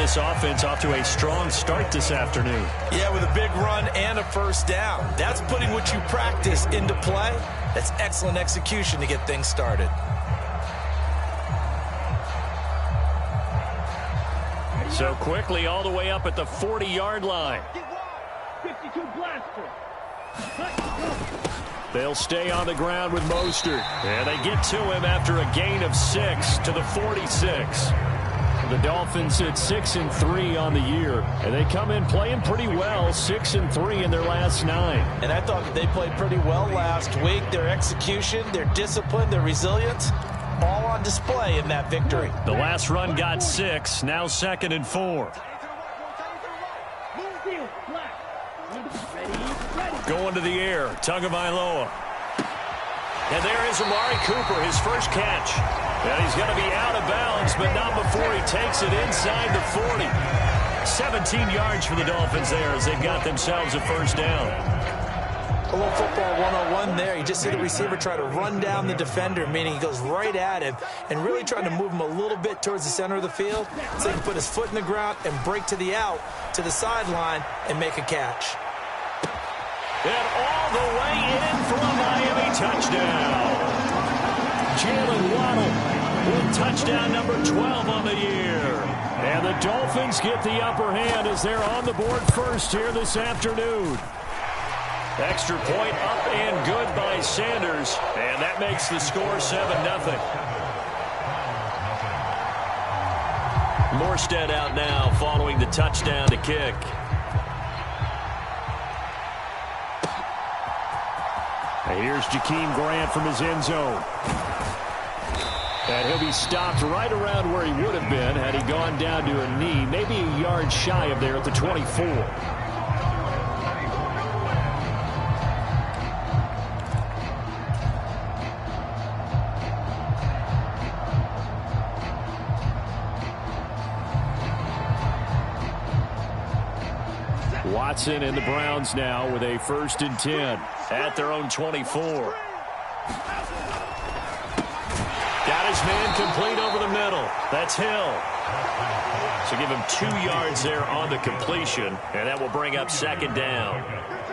this offense off to a strong start this afternoon. Yeah, with a big run and a first down. That's putting what you practice into play. That's excellent execution to get things started. So quickly all the way up at the 40-yard line. They'll stay on the ground with Mostert. And they get to him after a gain of 6 to the 46. The Dolphins at 6-3 on the year. And they come in playing pretty well, 6-3 in their last 9. And I thought that they played pretty well last week. Their execution, their discipline, their resilience, all on display in that victory. The last run got 6, now 2nd and 4. Going to the air, Tagovailoa. And there is Amari Cooper, his first catch. And he's going to be out of bounds, but not before he takes it inside the 40. 17 yards for the Dolphins there as they've got themselves a first down. A little football 101 there. You just see the receiver try to run down the defender, meaning he goes right at him and really trying to move him a little bit towards the center of the field so he can put his foot in the ground and break to the out, to the sideline, and make a catch. And all the way in for a Miami touchdown. Jalen Waddle with touchdown number 12 on the year. And the Dolphins get the upper hand as they're on the board first here this afternoon. Extra point up and good by Sanders. And that makes the score 7-0. Morstead out now following the touchdown to kick. And here's Jakeem Grant from his end zone. And he'll be stopped right around where he would have been had he gone down to a knee, maybe a yard shy of there at the 24. Watson and the Browns now with a 1st and 10 at their own 24. Got his man complete over the middle. That's Hill. So give him 2 yards there on the completion, and that will bring up 2nd down.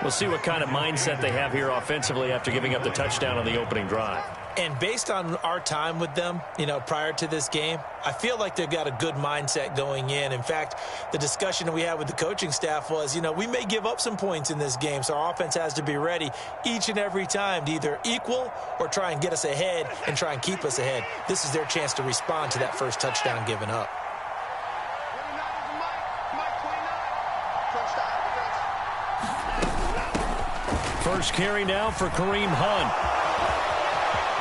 We'll see what kind of mindset they have here offensively after giving up the touchdown on the opening drive. And based on our time with them, prior to this game, I feel like they've got a good mindset going in. In fact, the discussion that we had with the coaching staff was, we may give up some points in this game, so our offense has to be ready each and every time to either equal or try and get us ahead and try and keep us ahead. This is their chance to respond to that first touchdown given up. First carry now for Kareem Hunt.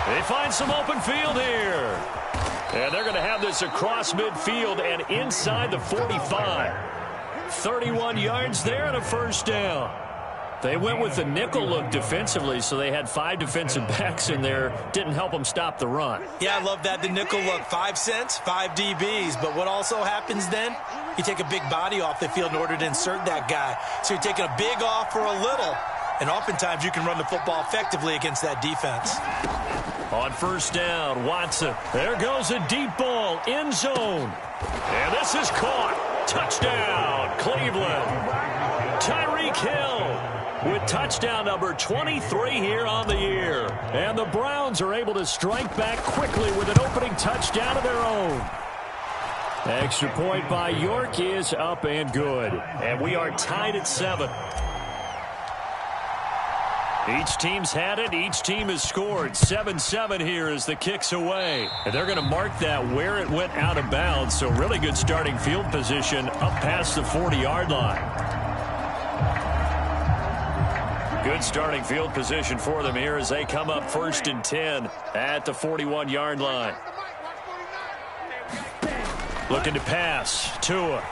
They find some open field here. And they're going to have this across midfield and inside the 45. 31 yards there and a first down. They went with the nickel look defensively, so they had 5 defensive backs in there. Didn't help them stop the run. Yeah, I love that, the nickel look. 5 cents, 5 DBs. But what also happens then? You take a big body off the field in order to insert that guy. So you're taking a big off for a little. And oftentimes you can run the football effectively against that defense. On first down, Watson. There goes a deep ball, end zone. And this is caught. Touchdown, Cleveland. Tyreek Hill with touchdown number 23 here on the year. And the Browns are able to strike back quickly with an opening touchdown of their own. Extra point by York is up and good. And we are tied at 7. Each team's had it. Each team has scored. 7-7 here as the kick's away. And they're going to mark that where it went out of bounds. So really good starting field position up past the 40-yard line. Good starting field position for them here as they come up 1st and 10 at the 41-yard line. Looking to pass. Tua.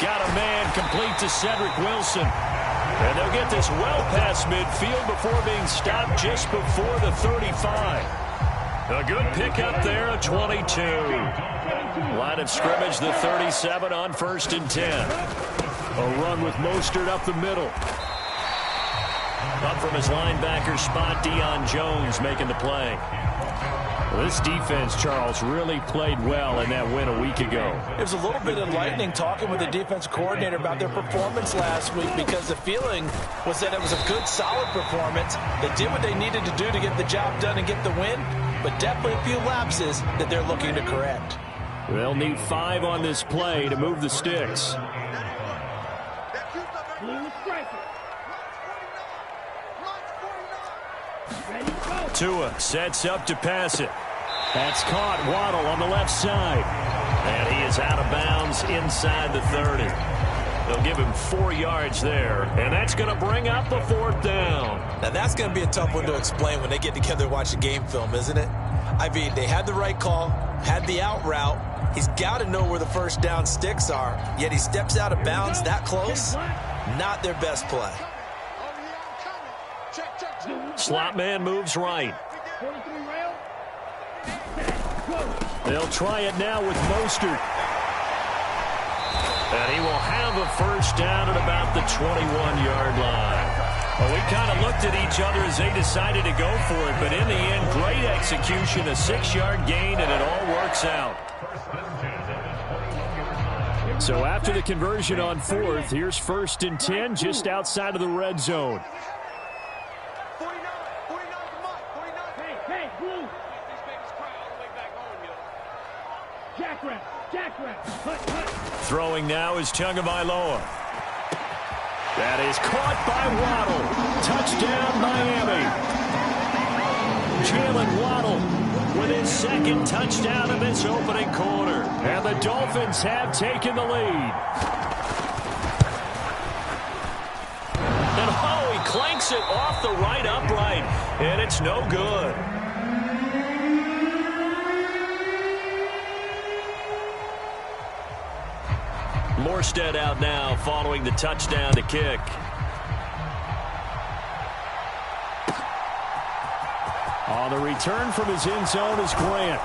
Got a man complete to Cedric Wilson. And they'll get this well past midfield before being stopped just before the 35. A good pickup there, a 22. Line of scrimmage, the 37 on 1st and 10. A run with Mostert up the middle. Up from his linebacker spot, Deion Jones making the play. This defense, Charles, really played well in that win a week ago. It was a little bit enlightening talking with the defense coordinator about their performance last week, because the feeling was that it was a good, solid performance. They did what they needed to do to get the job done and get the win, but definitely a few lapses that they're looking to correct. They'll need 5 on this play to move the sticks. Tua sets up to pass it. That's caught. Waddle on the left side. And he is out of bounds inside the 30. They'll give him 4 yards there. And that's going to bring up the 4th down. Now, that's going to be a tough one to explain when they get together and watch the game film, isn't it? I mean, they had the right call, had the out route. He's got to know where the first down sticks are, yet he steps out of bounds that close. Not their best play. Slot man moves right. They'll try it now with Mostert. And he will have a first down at about the 21-yard line. Well, we kind of looked at each other as they decided to go for it, but in the end, great execution, a 6-yard gain, and it all works out. So after the conversion on 4th, here's 1st and 10 just outside of the red zone. Throwing now is Tagovailoa. That is caught by Waddle. Touchdown, Miami. Jalen Waddle with his 2nd touchdown of this opening quarter. And the Dolphins have taken the lead. And he clanks it off the right upright. And it's no good. Morstead out now following the touchdown to kick. On the return from his end zone is Grant.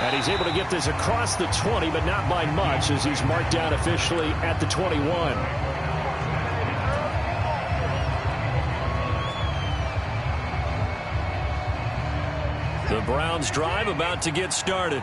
And he's able to get this across the 20, but not by much, as he's marked down officially at the 21. The Browns drive about to get started.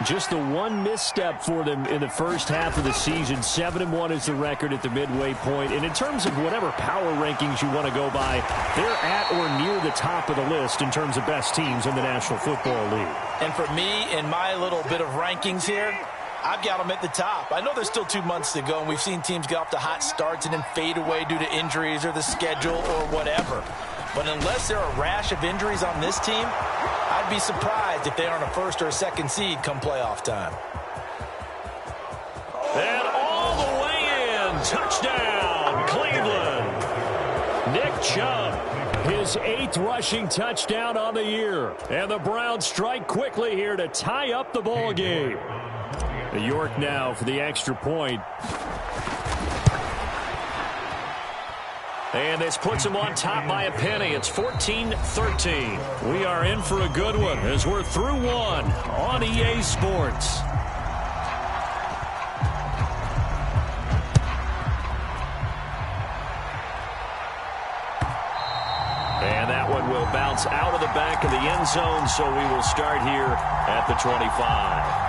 Just the one misstep for them in the first half of the season. 7-1 is the record at the midway point. And in terms of whatever power rankings you want to go by, they're at or near the top of the list in terms of best teams in the National Football League. And for me, in my little bit of rankings here, I've got them at the top. I know there's still 2 months to go, and we've seen teams get off to hot starts and then fade away due to injuries or the schedule or whatever. But unless there are a rash of injuries on this team, I'd be surprised if they aren't a 1st or a 2nd seed come playoff time. And all the way in. Touchdown, Cleveland. Nick Chubb, his 8th rushing touchdown on the year. And the Browns strike quickly here to tie up the ball game. York now for the extra point. And this puts them on top by a penny. It's 14-13. We are in for a good one as we're through one on EA Sports. And that one will bounce out of the back of the end zone, so we will start here at the 25.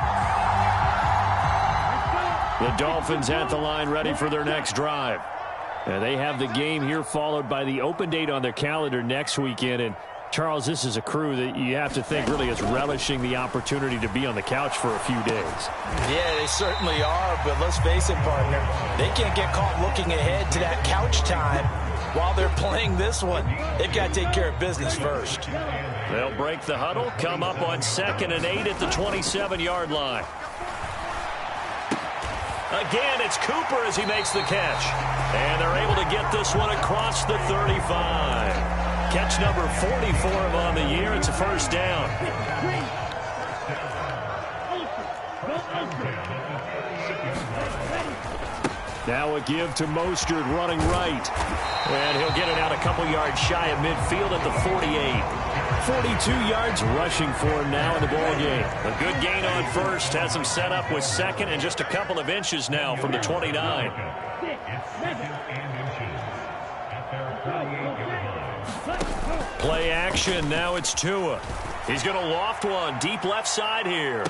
The Dolphins at the line, ready for their next drive. And they have the game here followed by the open date on their calendar next weekend. And, Charles, this is a crew that you have to think really is relishing the opportunity to be on the couch for a few days. Yeah, they certainly are. But let's face it, partner, they can't get caught looking ahead to that couch time while they're playing this one. They've got to take care of business first. They'll break the huddle, come up on 2nd and 8 at the 27-yard line. Again, it's Cooper as he makes the catch. And they're able to get this one across the 35. Catch number 44 on the year. It's a first down. Now a give to Mostert running right. And he'll get it out a couple yards shy of midfield at the 48. 42 yards rushing for him now in the ball game. A good gain on 1st. Has him set up with 2nd and just a couple of inches now from the 29. Play action. Now it's Tua. He's going to loft one deep left side here.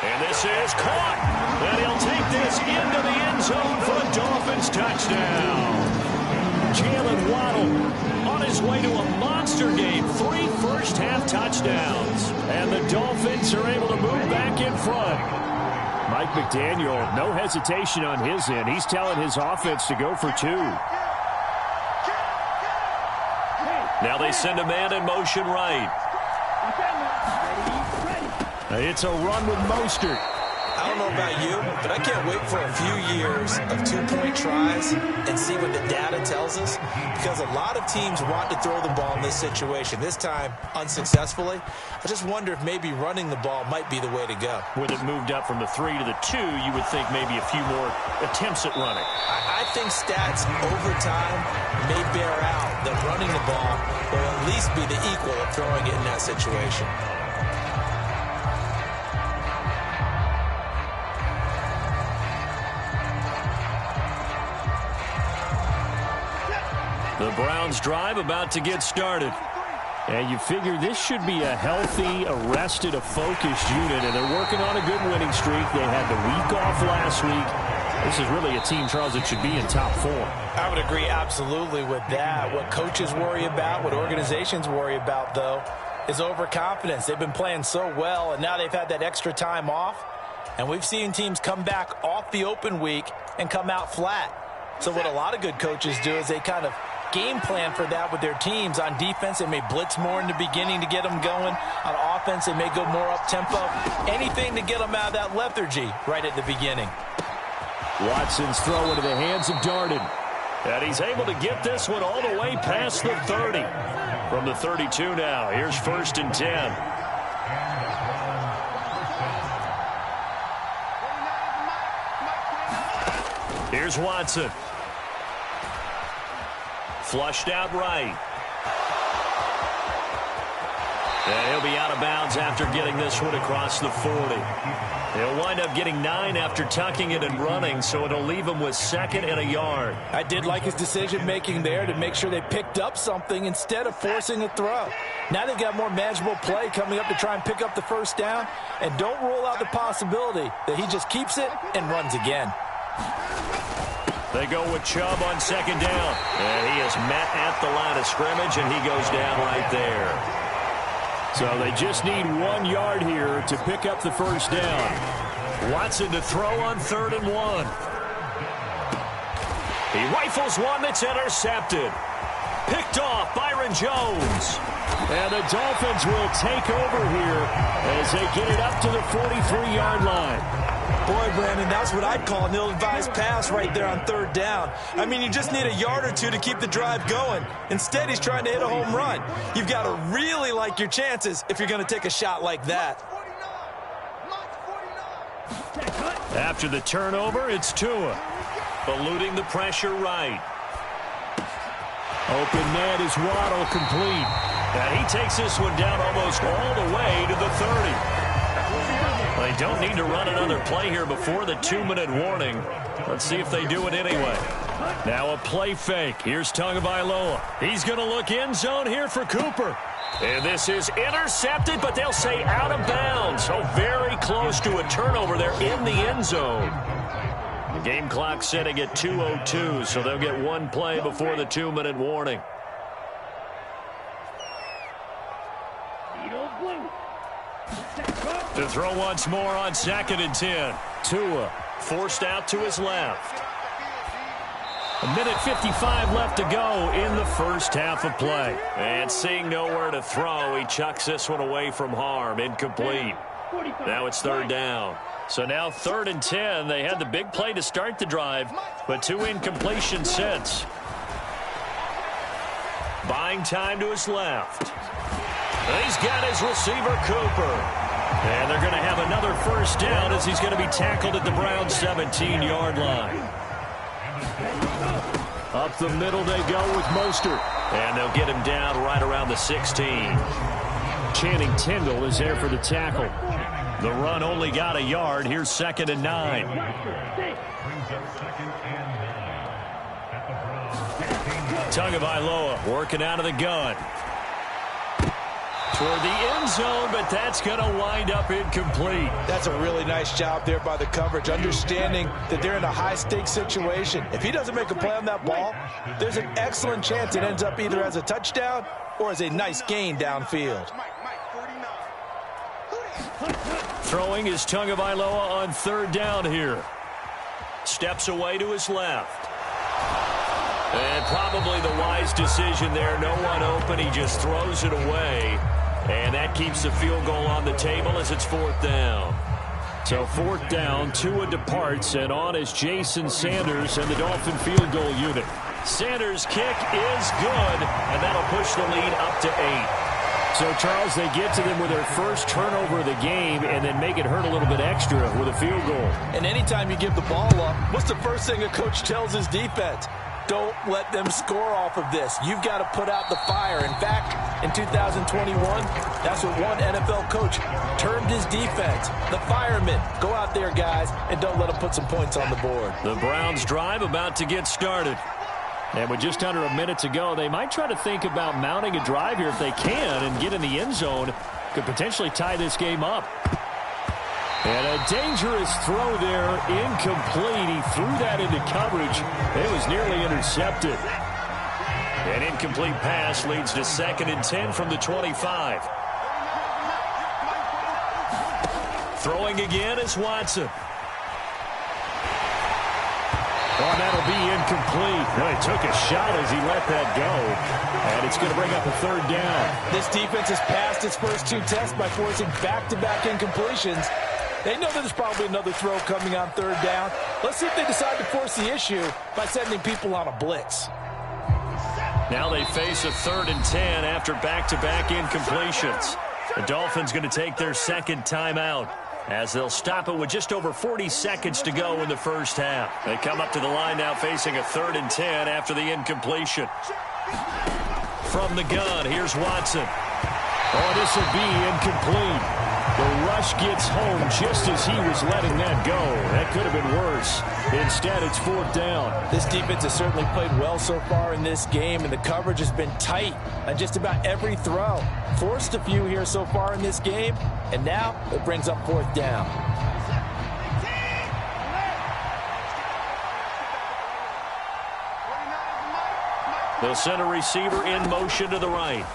And this is caught. And he'll take this into the end zone for a Dolphins touchdown. Jalen Waddle on his way to a monster game. 3 first-half touchdowns. And the Dolphins are able to move back in front. Mike McDaniel, no hesitation on his end. He's telling his offense to go for 2. Now they send a man in motion right. It's a run with Mostert. I don't know about you, but I can't wait for a few years of 2-point tries and see what the data tells us, because a lot of teams want to throw the ball in this situation. This time, unsuccessfully. I just wonder if maybe running the ball might be the way to go. With it moved up from the 3 to the 2, you would think maybe a few more attempts at running. I think stats over time may bear out that running the ball will at least be the equal of throwing it in that situation. The Browns drive about to get started. And you figure this should be a healthy, arrested, a focused unit, and they're working on a good winning streak. They had the week off last week. This is really a team, Charles, that should be in top form. I would agree absolutely with that. What coaches worry about, what organizations worry about, though, is overconfidence. They've been playing so well, and now they've had that extra time off. And we've seen teams come back off the open week and come out flat. So what a lot of good coaches do is they kind of game plan for that with their teams. On defense, they may blitz more in the beginning to get them going. On offense, they may go more up-tempo. Anything to get them out of that lethargy right at the beginning. Watson's throw into the hands of Darden. And he's able to get this one all the way past the 30. From the 32 now, here's 1st and 10. Here's Watson. Flushed out right. And he'll be out of bounds after getting this one across the 40. He'll wind up getting 9 after tucking it and running, so it'll leave him with 2nd and a yard. I did like his decision-making there to make sure they picked up something instead of forcing a throw. Now they've got more manageable play coming up to try and pick up the first down, and don't rule out the possibility that he just keeps it and runs again. They go with Chubb on 2nd down. And he is met at the line of scrimmage, and he goes down right there. So they just need 1 yard here to pick up the first down. Watson to throw on 3rd and 1. He rifles one that's intercepted. Picked off Byron Jones. And the Dolphins will take over here as they get it up to the 43-yard line. Boy, Brandon, that's what I'd call an ill-advised pass right there on 3rd down. I mean, you just need a yard or 2 to keep the drive going. Instead, he's trying to hit a home run. You've got to really like your chances if you're going to take a shot like that. After the turnover, it's Tua. Eluding the pressure right. Open man is Waddle, complete. And he takes this one down almost all the way to the 30. They don't need to run another play here before the 2-minute warning. Let's see if they do it anyway. Now a play fake. Here's Tagovailoa. He's going to look end zone here for Cooper. And this is intercepted, but they'll say out of bounds. So very close to a turnover there in the end zone. The game clock setting at 2:02, so they'll get 1 play before the 2-minute warning. To throw once more on 2nd and 10. Tua forced out to his left. 1:55 left to go in the first half of play. And seeing nowhere to throw, he chucks this one away from harm. Incomplete. Now it's 3rd down. So now 3rd and 10. They had the big play to start the drive, but 2 incompletions since. Buying time to his left. And he's got his receiver, Cooper. And they're going to have another first down as he's going to be tackled at the Browns' 17-yard line. Up the middle they go with Mostert. And they'll get him down right around the 16. Channing Tindall is there for the tackle. The run only got a yard. Here's 2nd and 9. Tagovailoa working out of the gun. toward the end zone, but that's going to wind up incomplete. That's a really nice job there by the coverage, understanding that they're in a high-stakes situation. If he doesn't make a play on that ball, there's an excellent chance it ends up either as a touchdown or as a nice gain downfield. Throwing is Tagovailoa on third down here. Steps away to his left. And probably the wise decision there. No one open. He just throws it away. And that keeps the field goal on the table as it's fourth down. So fourth down, Tua departs, and on is Jason Sanders and the Dolphin field goal unit. Sanders' kick is good, and that'll push the lead up to 8. So, Charles, they get to them with their first turnover of the game and then make it hurt a little bit extra with a field goal. And anytime you give the ball up, what's the first thing a coach tells his defense? Don't let them score off of this. You've got to put out the fire. In fact, in 2021, that's what one NFL coach termed his defense. The firemen. Go out there, guys, and don't let them put some points on the board. The Browns drive about to get started. And with just under a minute to go, they might try to think about mounting a drive here if they can and get in the end zone. Could potentially tie this game up. And a dangerous throw there, incomplete. He threw that into coverage. It was nearly intercepted. An incomplete pass leads to 2nd and 10 from the 25. Throwing again is Watson. Oh, that'll be incomplete. Well, he took a shot as he let that go. And it's going to bring up a third down. This defense has passed its first 2 tests by forcing back-to-back incompletions. They know that there's probably another throw coming on third down. Let's see if they decide to force the issue by sending people on a blitz. Now they face a 3rd and 10 after back-to-back incompletions. The Dolphins going to take their second timeout, as they'll stop it with just over 40 seconds to go in the first half. They come up to the line now facing a 3rd and 10 after the incompletion. From the gun, here's Watson. Oh, this will be incomplete. The rush gets home just as he was letting that go. That could have been worse. Instead, it's fourth down. This defense has certainly played well so far in this game, and the coverage has been tight on just about every throw. Forced a few here so far in this game, and now it brings up fourth down. They'll send a receiver in motion to the right.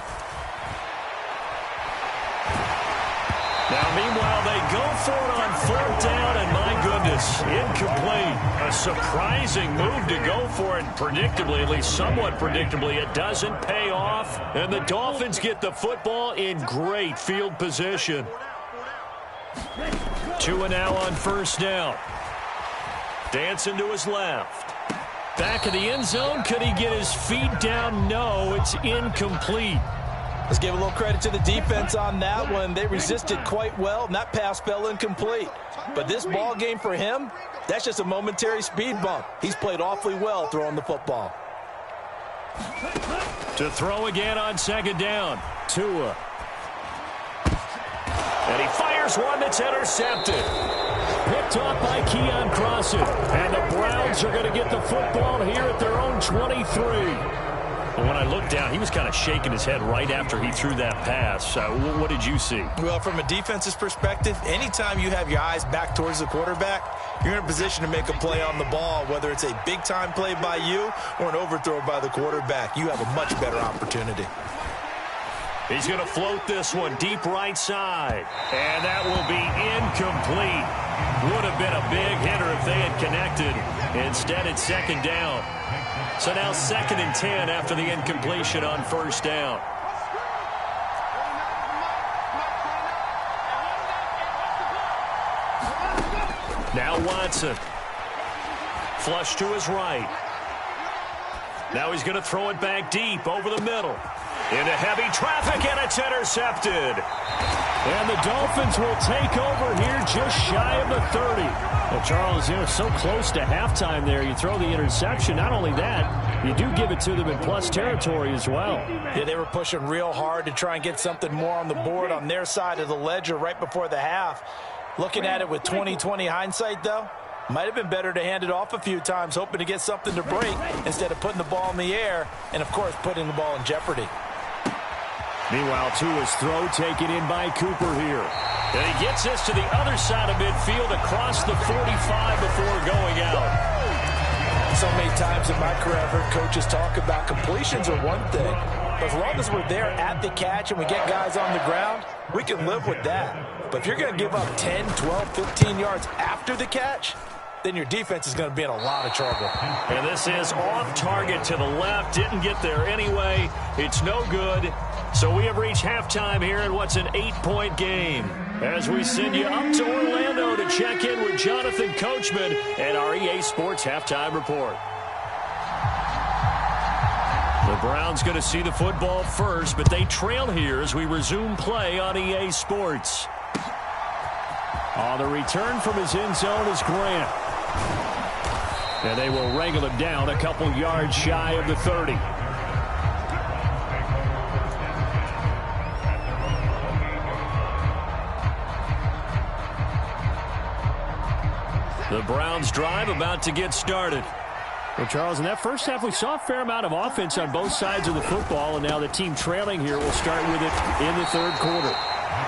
Now, meanwhile, they go for it on fourth down, and my goodness, incomplete. A surprising move to go for it, predictably, at least somewhat predictably. It doesn't pay off, and the Dolphins get the football in great field position. Tua now on first down. Dancing to his left. Back of the end zone. Could he get his feet down? No, it's incomplete. Let's give a little credit to the defense on that one. They resisted quite well, and that pass fell incomplete. But this ball game for him, that's just a momentary speed bump. He's played awfully well throwing the football. To throw again on second down. Tua. And he fires one that's intercepted. Picked off by Keon Crossan. And the Browns are going to get the football here at their own 23. And when I looked down, he was kind of shaking his head right after he threw that pass. What did you see? Well, from a defense's perspective, anytime you have your eyes back towards the quarterback, you're in a position to make a play on the ball, whether it's a big-time play by you or an overthrow by the quarterback. You have a much better opportunity. He's going to float this one deep right side. And that will be incomplete. Would have been a big hitter if they had connected. Instead, it's second down. So now 2nd and 10 after the incompletion on first down. Now Watson. Flush to his right. Now he's going to throw it back deep over the middle. Into heavy traffic, and it's intercepted. And the Dolphins will take over here just shy of the 30. Well, Charles, so close to halftime there. You throw the interception. Not only that, you do give it to them in plus territory as well. Yeah, they were pushing real hard to try and get something more on the board on their side of the ledger right before the half. Looking at it with 20/20 hindsight, though, might have been better to hand it off a few times, hoping to get something to break instead of putting the ball in the air and, of course, putting the ball in jeopardy. Meanwhile, Tua's throw taken in by Cooper here. And he gets this to the other side of midfield across the 45 before going out. So many times in my career, I've heard coaches talk about completions are one thing. But as long as we're there at the catch and we get guys on the ground, we can live with that. But if you're going to give up 10, 12, 15 yards after the catch, then your defense is going to be in a lot of trouble. And this is off target to the left. Didn't get there anyway. It's no good. So we have reached halftime here in what's an 8-point game. As we send you up to Orlando to check in with Jonathan Coachman and our EA Sports Halftime Report. The Browns going to see the football first, but they trail here as we resume play on EA Sports. On the return from his end zone is Grant. And they will wrangle him down a couple yards shy of the 30. The Browns drive about to get started. Well, Charles, in that first half, we saw a fair amount of offense on both sides of the football, and now the team trailing here will start with it in the third quarter.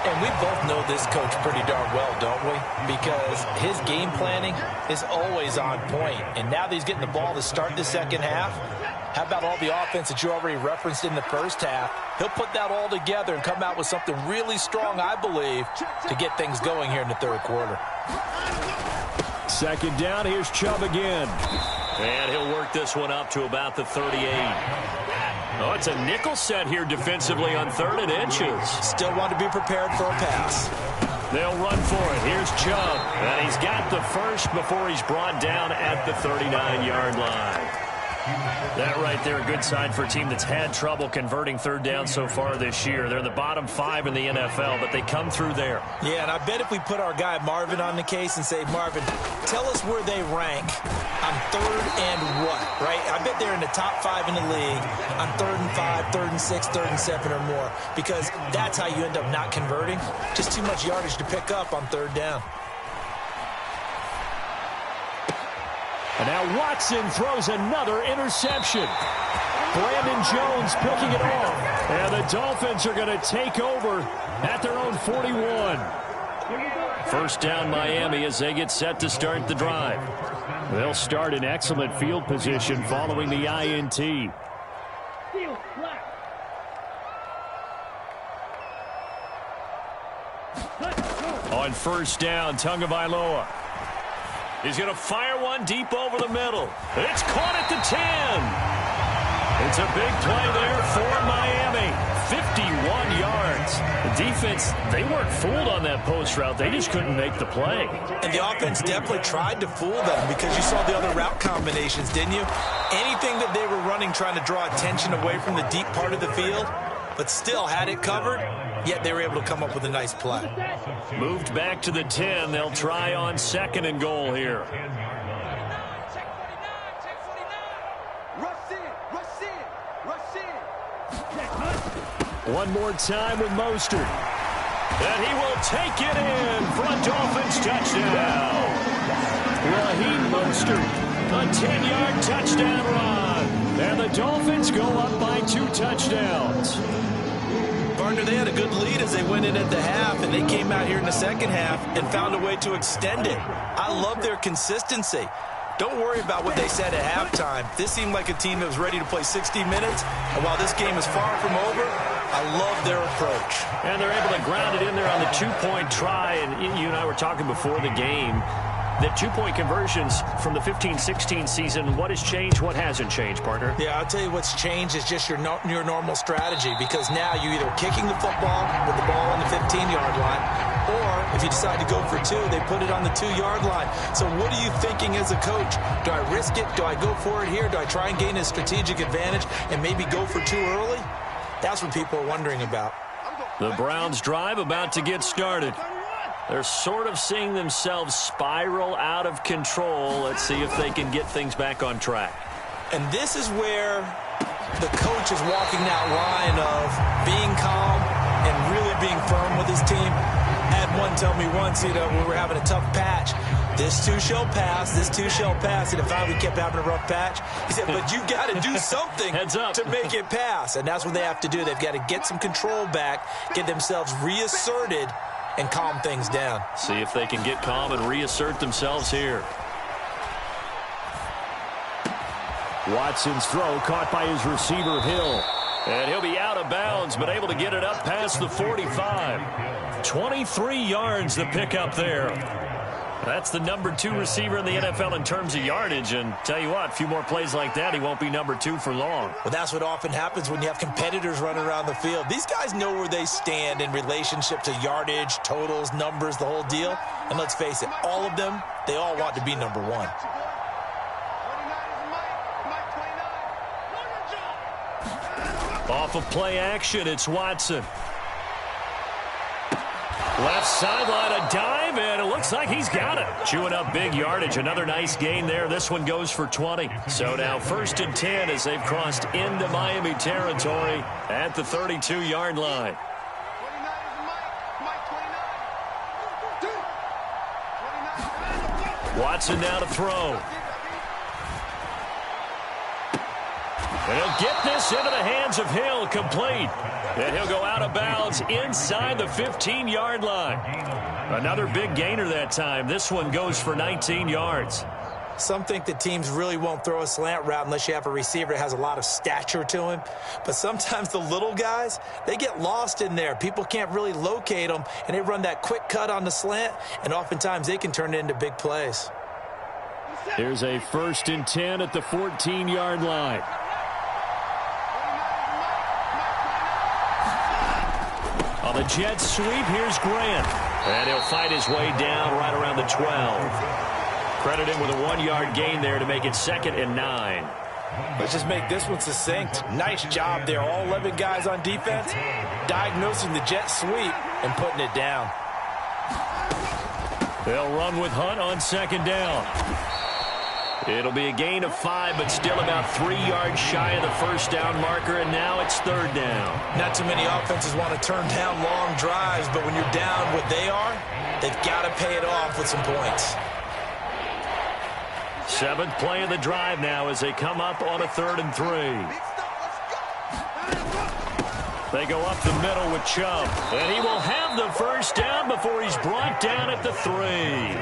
And we both know this coach pretty darn well, don't we? Because his game planning is always on point. And now that he's getting the ball to start the second half, how about all the offense that you already referenced in the first half? He'll put that all together and come out with something really strong, I believe, to get things going here in the third quarter. Second down, here's Chubb again. And he'll work this one up to about the 38. Oh, it's a nickel set here defensively on 3rd and inches. Still want to be prepared for a pass. They'll run for it. Here's Chubb. And he's got the first before he's brought down at the 39-yard line. That right there, a good sign for a team that's had trouble converting third down so far this year. They're in the bottom 5 in the NFL, but they come through there. Yeah, and I bet if we put our guy Marvin on the case and say, Marvin, tell us where they rank on 3rd and what, right? I bet they're in the top 5 in the league on 3rd and 5, 3rd and 6, 3rd and 7 or more, because that's how you end up not converting. Just too much yardage to pick up on 3rd down. And now Watson throws another interception. Brandon Jones picking it off. And the Dolphins are going to take over at their own 41. First down Miami as they get set to start the drive. They'll start in excellent field position following the INT. On first down, Tagovailoa. He's going to fire one deep over the middle. It's caught at the 10. It's a big play there for Miami. 51 yards. The defense, they weren't fooled on that post route. They just couldn't make the play. And the offense definitely tried to fool them because you saw the other route combinations, didn't you? Anything that they were running trying to draw attention away from the deep part of the field, but still had it covered, yet they were able to come up with a nice play. Moved back to the 10. They'll try on 2nd and goal here. One more time with Mostert. And he will take it in for a Dolphins touchdown. Raheem Mostert, a 10-yard touchdown run. And the Dolphins go up by 2 touchdowns. Partner, they had a good lead as they went in at the half, and they came out here in the second half and found a way to extend it. I love their consistency. Don't worry about what they said at halftime. This seemed like a team that was ready to play 60 minutes, and while this game is far from over, I love their approach. And they're able to ground it in there on the 2-point try, and you and I were talking before the game. The 2-point conversions from the 15-16 season, what has changed, what hasn't changed, partner? Yeah, I'll tell you what's changed is just your normal strategy, because now you're either kicking the football with the ball on the 15-yard line, or if you decide to go for 2, they put it on the 2-yard line. So what are you thinking as a coach? Do I risk it? Do I go for it here? Do I try and gain a strategic advantage and maybe go for 2 early? That's what people are wondering about. The Browns drive about to get started. They're sort of seeing themselves spiral out of control. Let's see if they can get things back on track. And this is where the coach is walking that line of being calm and really being firm with his team. I had one tell me once, we were having a tough patch. This too shall pass. This too shall pass. And if we kept having a rough patch, he said, but you got to do something to make it pass. And that's what they have to do. They've got to get some control back, get themselves reasserted, and calm things down. See if they can get calm and reassert themselves here. Watson's throw caught by his receiver, Hill. And he'll be out of bounds, but able to get it up past the 45. 23 yards the pick up there. That's the number 2 receiver in the NFL in terms of yardage. And tell you what, a few more plays like that, he won't be number 2 for long. Well, that's what often happens when you have competitors running around the field. These guys know where they stand in relationship to yardage, totals, numbers, the whole deal. And let's face it, all of them, they all want to be number 1. Off of play action, it's Watson. Left sideline, a dive, and it looks like he's got it. Chewing up big yardage. Another nice gain there. This one goes for 20. So now 1st and 10 as they've crossed into Miami territory at the 32-yard line. Watson now to throw. And he'll get this into the hands of Hill, complete. And he'll go out of bounds inside the 15-yard line. Another big gainer that time. This one goes for 19 yards. Some think that teams really won't throw a slant route unless you have a receiver that has a lot of stature to him. But sometimes the little guys, they get lost in there. People can't really locate them, and they run that quick cut on the slant, and oftentimes they can turn it into big plays. Here's a 1st and 10 at the 14-yard line. On the jet sweep, here's Grant. And he'll fight his way down right around the 12. Credit him with a 1-yard gain there to make it 2nd and 9. Let's just make this one succinct. Nice job there. All 11 guys on defense diagnosing the jet sweep and putting it down. They'll run with Hunt on 2nd down. It'll be a gain of 5, but still about 3 yards shy of the 1st down marker, and now it's 3rd down. Not too many offenses want to turn down long drives, but when you're down what they are, they've got to pay it off with some points. 7th play of the drive now as they come up on a 3rd and 3. They go up the middle with Chubb, and he will have the 1st down before he's brought down at the 3.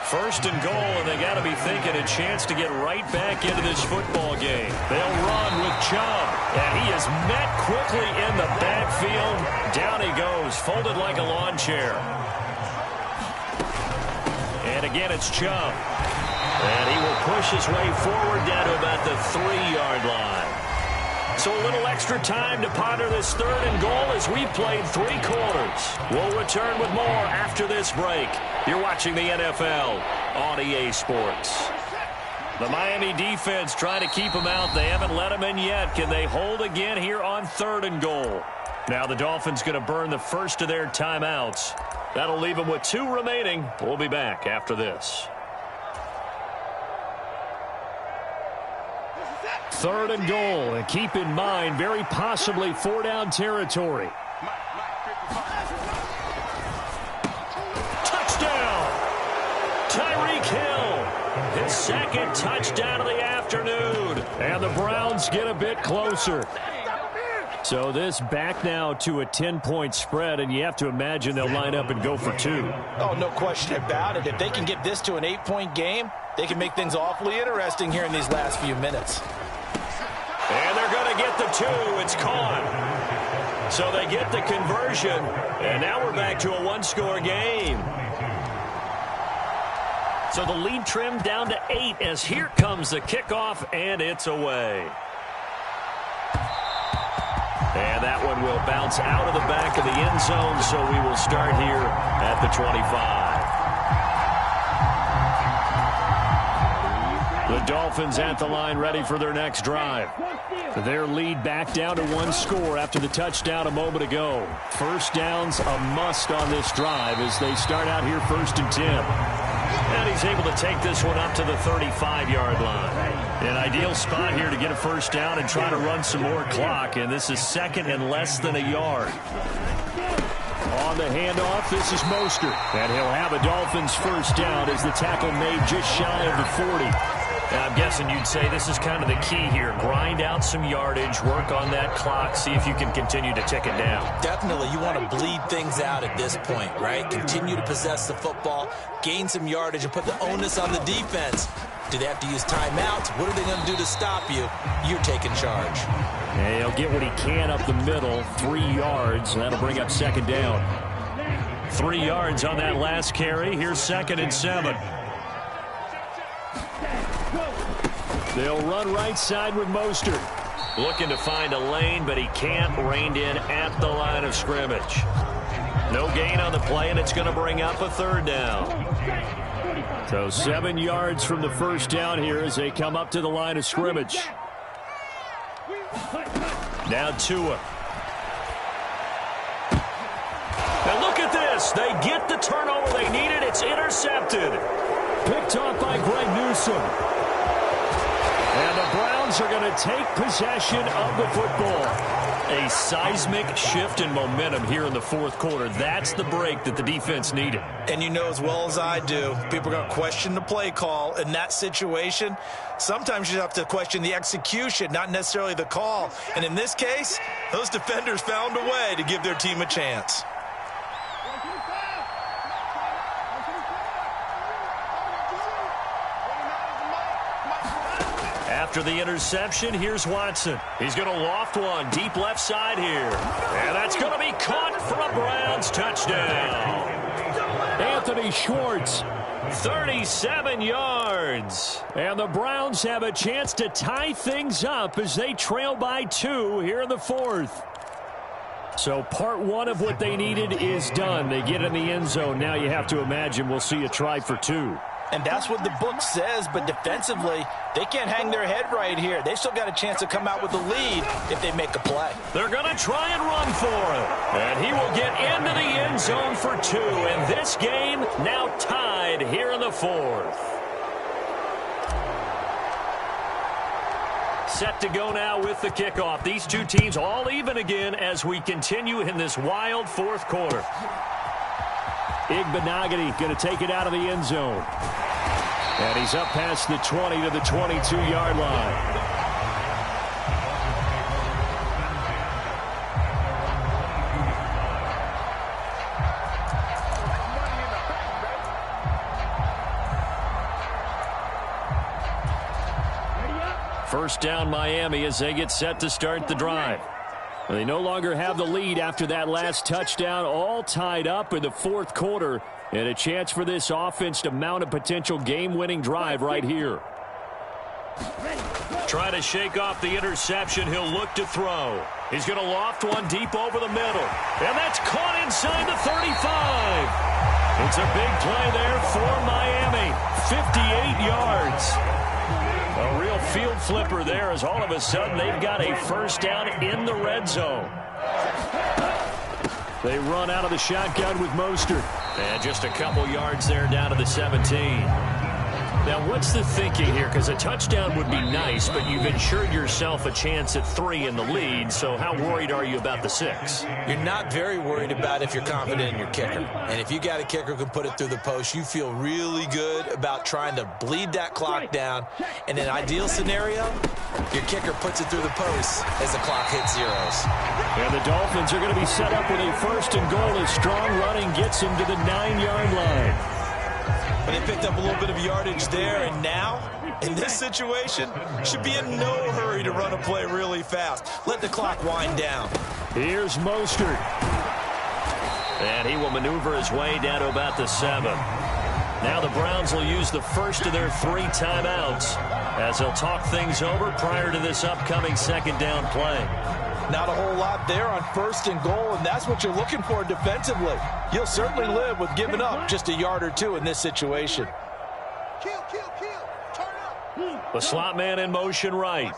1st and goal, and they got to be thinking a chance to get right back into this football game. They'll run with Chubb, and he is met quickly in the backfield. Down he goes, folded like a lawn chair. And again, it's Chubb. And he will push his way forward down to about the 3-yard line. So a little extra time to ponder this 3rd and goal as we played 3 quarters. We'll return with more after this break. You're watching the NFL on EA Sports. The Miami defense trying to keep them out. They haven't let them in yet. Can they hold again here on 3rd and goal? Now the Dolphins going to burn the first of their timeouts. That'll leave them with 2 remaining. We'll be back after this. 3rd and goal, and keep in mind, very possibly 4-down territory. Touchdown! Tyreek Hill, his 2nd touchdown of the afternoon. And the Browns get a bit closer. So this back now to a 10-point spread, and you have to imagine they'll line up and go for 2. Oh, no question about it. If they can get this to an 8-point game, they can make things awfully interesting here in these last few minutes. And they're going to get the 2. It's caught. So they get the conversion. And now we're back to a 1-score game. So the lead trimmed down to 8 as here comes the kickoff, and it's away. And that one will bounce out of the back of the end zone, so we will start here at the 25. The Dolphins at the line ready for their next drive. Their lead back down to 1 score after the touchdown a moment ago. 1st down's a must on this drive as they start out here 1st and 10. And he's able to take this one up to the 35-yard line. An ideal spot here to get a 1st down and try to run some more clock. And this is 2nd and less than a yard. On the handoff, this is Mostert. And he'll have a Dolphins first down as the tackle made just shy of the 40. I'm guessing you'd say this is kind of the key here. Grind out some yardage, work on that clock, see if you can continue to tick it down. Definitely, you want to bleed things out at this point, right? Continue to possess the football, gain some yardage, and put the onus on the defense. Do they have to use timeouts? What are they going to do to stop you? You're taking charge. And he'll get what he can up the middle, 3 yards, and that'll bring up second down. 3 yards on that last carry. Here's 2nd and 7. They'll run right side with Mostert. Looking to find a lane, but he can't. Reined in at the line of scrimmage. No gain on the play, and it's going to bring up a 3rd down. So 7 yards from the first down here as they come up to the line of scrimmage. Now Tua. Now look at this. They get the turnover they needed. It's intercepted. Picked off by Greg Newsome. And the Browns are going to take possession of the football. A seismic shift in momentum here in the 4th quarter. That's the break that the defense needed. And you know as well as I do, people are going to question the play call in that situation. Sometimes you have to question the execution, not necessarily the call. And in this case, those defenders found a way to give their team a chance. After the interception, here's Watson. He's going to loft one deep left side here. And that's going to be caught for a Browns touchdown. Anthony Schwartz. 37 yards. And the Browns have a chance to tie things up as they trail by 2 here in the 4th. So part 1 of what they needed is done. They get in the end zone. Now you have to imagine we'll see a try for 2. And that's what the book says, but defensively, they can't hang their head right here. They still got a chance to come out with the lead if they make a play. They're going to try and run for it. And he will get into the end zone for 2. And this game now tied here in the 4th. Set to go now with the kickoff. These two teams all even again as we continue in this wild 4th quarter. Igbenogany going to take it out of the end zone. And he's up past the 20 to the 22-yard line. First down Miami as they get set to start the drive. They no longer have the lead after that last touchdown, all tied up in the 4th quarter, and a chance for this offense to mount a potential game-winning drive right here. Try to shake off the interception. He'll look to throw. He's going to loft one deep over the middle. And that's caught inside the 35. It's a big play there for Miami. 58 yards. A real field flipper there as all of a sudden they've got a first down in the red zone. They run out of the shotgun with Mostert. And just a couple yards there down to the 17. Now, what's the thinking here? Because a touchdown would be nice, but you've ensured yourself a chance at 3 in the lead, so how worried are you about the 6? You're not very worried about if you're confident in your kicker. And if you got a kicker who can put it through the post, you feel really good about trying to bleed that clock down. In an ideal scenario, your kicker puts it through the post as the clock hits zeros. And the Dolphins are going to be set up with a 1st and goal as strong running gets them to the 9-yard line. But they picked up a little bit of yardage there, and now, in this situation, should be in no hurry to run a play really fast. Let the clock wind down. Here's Mostert. And he will maneuver his way down to about the 7. Now the Browns will use the first of their 3 timeouts as they'll talk things over prior to this upcoming 2nd down play. Not a whole lot there on 1st and goal, and that's what you're looking for defensively. You'll certainly live with giving up just a yard or 2 in this situation. The slot man in motion right.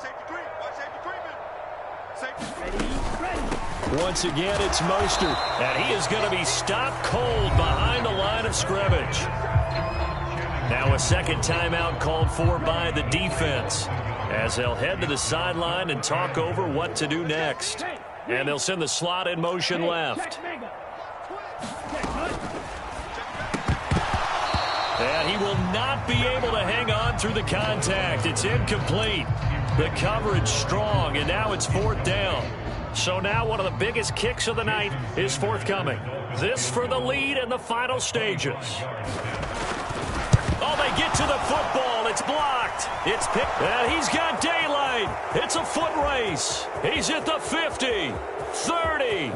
Once again, it's Mostert. And he is going to be stopped cold behind the line of scrimmage. Now a 2nd timeout called for by the defense as they'll head to the sideline and talk over what to do next. And they'll send the slot in motion left. And he will not be able to hang on through the contact. It's incomplete. The coverage strong, and now it's 4th down. So now one of the biggest kicks of the night is forthcoming. This for the lead in the final stages. Oh, they get to the football. It's blocked. It's picked. And he's got daylight. It's a foot race. He's at the 50, 30,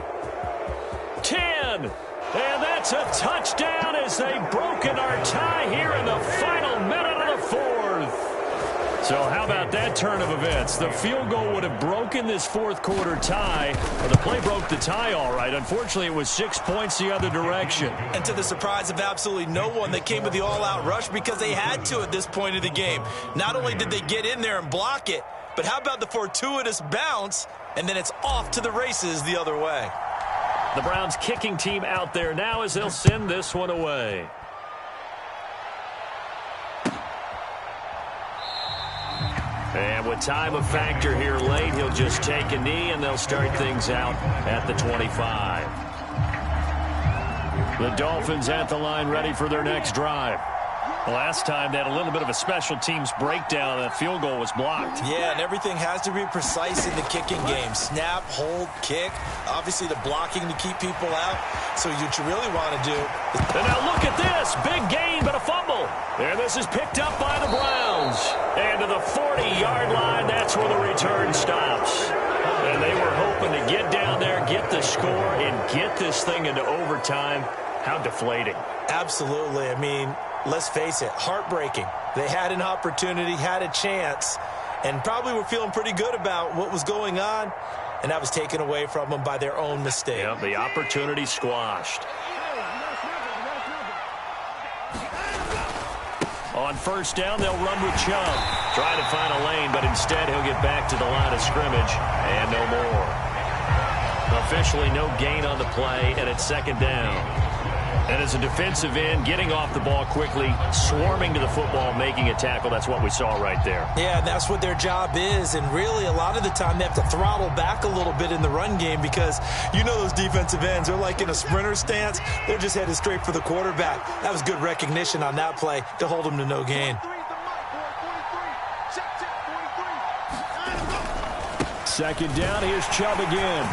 10. And that's a touchdown as they've broken our tie here in the final minute of the 4th. So how about that turn of events? The field goal would have broken this 4th quarter tie. Well, the play broke the tie all right. Unfortunately, it was 6 points the other direction. And to the surprise of absolutely no one, they came with the all-out rush because they had to at this point of the game. Not only did they get in there and block it, but how about the fortuitous bounce, and then it's off to the races the other way. The Browns kicking team out there now as they'll send this one away. And with time a factor here late, he'll just take a knee, and they'll start things out at the 25. The Dolphins at the line ready for their next drive. Last time they had a little bit of a special teams breakdown. That field goal was blocked. Yeah, and everything has to be precise in the kicking game. Snap, hold, kick. Obviously the blocking to keep people out. So what you really want to do is... And now look at this. Big gain, but a fumble. And this is picked up by the Browns. And to the 40-yard line, that's where the return stops. And they were hoping to get down there, get the score, and get this thing into overtime. How deflating. Absolutely. I mean, let's face it, heartbreaking. They had an opportunity, had a chance, and probably were feeling pretty good about what was going on, and that was taken away from them by their own mistake. Yep, the opportunity squashed. On 1st down, they'll run with Chubb. Trying to find a lane, but instead he'll get back to the line of scrimmage, and no more. Officially no gain on the play, and it's 2nd down. And as a defensive end, getting off the ball quickly, swarming to the football, making a tackle, that's what we saw right there. Yeah, and that's what their job is. And really, a lot of the time, they have to throttle back a little bit in the run game because you know those defensive ends, they're like in a sprinter stance. They're just headed straight for the quarterback. That was good recognition on that play to hold them to no gain. 2nd down, here's Chubb again.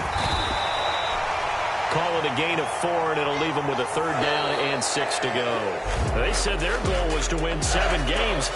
Call it a gain of 4, and it'll leave them with a 3rd down and 6 to go. They said their goal was to win 7 games.